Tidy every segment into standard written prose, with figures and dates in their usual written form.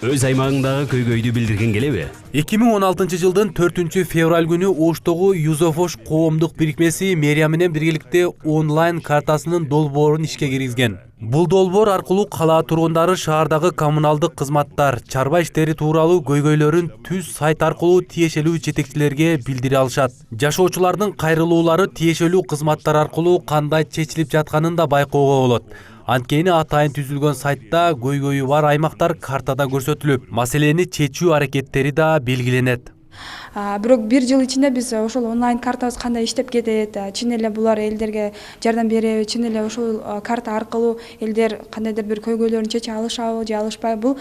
Өз аймагыңдагы көйгөйдү билдирген келеби? 2016 жылдын 4 февраль күнү Оштогу Юзефош коомдук бирикмеси мэрия менен биргеликте онлайн картасынын долбоорун ишке киргизген. Бул долбоор аркылуу кала тургундары шаардагы коммуналдык кызматтар, чарба иштери тууралуу көйгөйлөрүн түз сайт аркылуу тиешелүү жетекчилерге билдире алышат. Жашоочулардын кайрылуулары тиешелүү кызматтар аркылуу кандай чечилип жатканын да байкоого болот. Анткени атайын түзүлгөн сайтта көйгөйү бар аймактар картада көрсөтүлүп, маселени чечүү аракеттери да белгиленет. Бирок бир жыл ичинде биз ошол онлайн картабыз кандай иштеп кетет, чын эле булар элдерге жардам береби, чын эле ошол карта аркылуу элдер кандайдыр бир көйгөйлөрүн чече алышабы же алышпайбы,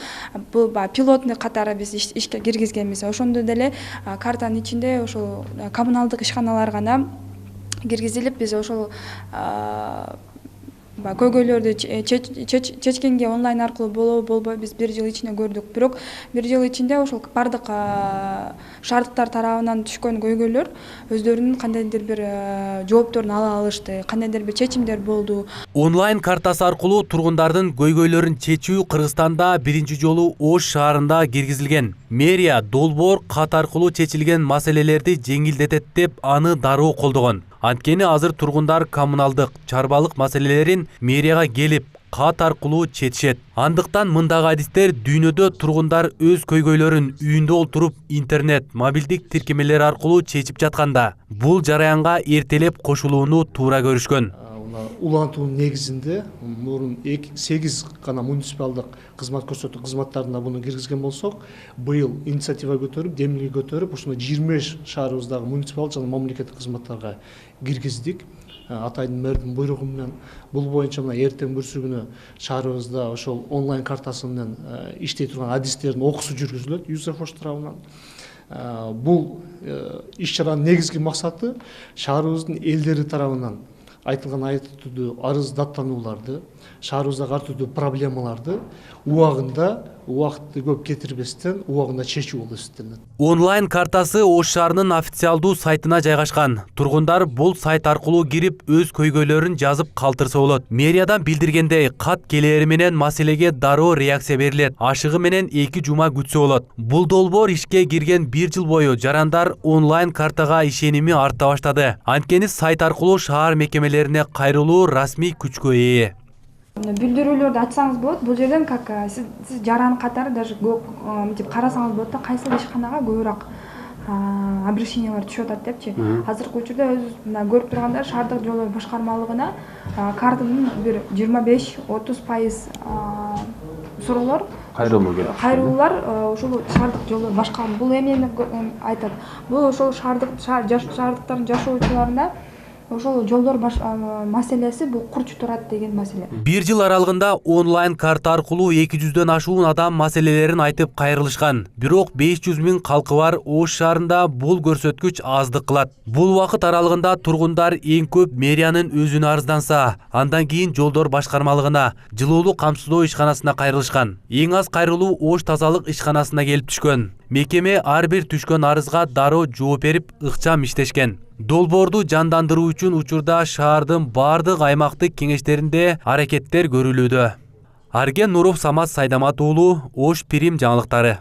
бул пилотный катары биз ишке киргизгенбиз. Ошондо деле картанын ичинде ошол коммуналдык ишканалар гана киргизилип, биз ошол көйгөйлөрдү чечкенге онлайн аркылуу болобу болбойбу биз бир жыл ичинде көрдүк. Бирок бир жыл ичинде ошол бардык шаардыктар тарабынан түшкөн көйгөйлөр өздөрүнүн кандайдыр бир жоопторун ала алышты, кандайдыр бир чечимдер болду. Онлайн картасы аркылуу тургундардын көйгөйлөрүн чечүү Кыргызстанда биринчи жолу Ош шаарында киргизилген. Мэрия долбоор кат аркылуу чечилген маселелерди жеңилдетет деп аны дароо колдогон. Анткени азыр тургундар коммуналдык, чарбалык маселелерин мэрияга келип, кат аркылуу чечишет. Андыктан мындагы адистер дүйнөдө тургундар өз көйгөйлөрүн үйүндө олтуруп интернет, мобилдик тиркемелер аркылуу чечип жатканда, бул жараянга эртелеп кошулууну туура көрүшкөн. Улантуунун негизинде мурун 8 гана муниципалдык кызмат көрсөтүү кызматтарына буну киргизген болсок, быйыл инициатива көтөрүп, демилге көтөрүп, ушуну 25 шаарыбыздагы муниципалдык жана мамлекеттик кызматтарга киргиздик. Атайын мэрдин буйругу менен бул боюнча мына эртең бүрсүгүнө шаарыбызда ошол онлайн картасы менен иштей турган адистердин окуусу жүргүзүлөт Юзефош тарабынан. Бул иш-чаранын негизги максаты шаарыбыздын элдери тарабынан айтылган ай түрдүү арыз даттанууларды, шаарыбыздагы ар түрдүү проблемаларды убакытты көп кетирбестен убагында чечүү болуп эсептелет. Онлайн картасы Ош шаарынын официалдуу сайтына жайгашкан. Тургундар бул сайт аркылуу кирип өз көйгөйлөрүн жазып калтырса болот. Мэриядан билдиргендей, кат келери менен маселеге дароо реакция берилет. Ашыгы менен 2 жума күтсө болот. Бул долбоор ишке кирген 1 жыл бою жарандар онлайн картага ишеними арта баштады. Анткени сайт аркылуу шаар мекемелерине кайрылуу расмий күчкө ээ. Билдирүүлөрдү ачсаңыз болот. Бул жерден как сиз жаран катары даже мынтип карасаңыз болот да, кайсы ишканага көбүрөөк обращениялар түшүп атат депчи. Азыркы учурда өзүбүз мына көрүп тургандай шаардык жолдор башкармалыгына картанын бир 25-30% суроолор, кайрылуулар ошол шаардык жолдор башкарма. Бул эмнени айтат? Бул ошол шаардыктардын жашоочуларына ошол жолдор маселеси бул курч турат деген маселе. 1 жыл аралыгында онлайн карта аркылуу 200дөн ашуун адам маселелерин айтып кайрылышкан. Бирок 500 000 калкы бар Ош шаарында бул көрсөткүч аздык кылат. Бул убакыт аралыгында тургундар эң көп мэриянын өзүнө арызданса, андан кийин жолдор башкармалыгына, жылуулук камсыздоо ишканасына кайрылышкан. Эң аз кайрылуу Ош тазалык ишканасына келип түшкөн. Мекеме ар бир түшкөн арызга дароо жооп берип, ыкчам иштешкен. Долбоорду жандандыруу үчүн учурда шаардын бардык аймактык кеңештеринде аракеттер көрүлүүдө. Арген Нуров, Самат Сайдамат уулу, Ош Пирим жаңылыктары.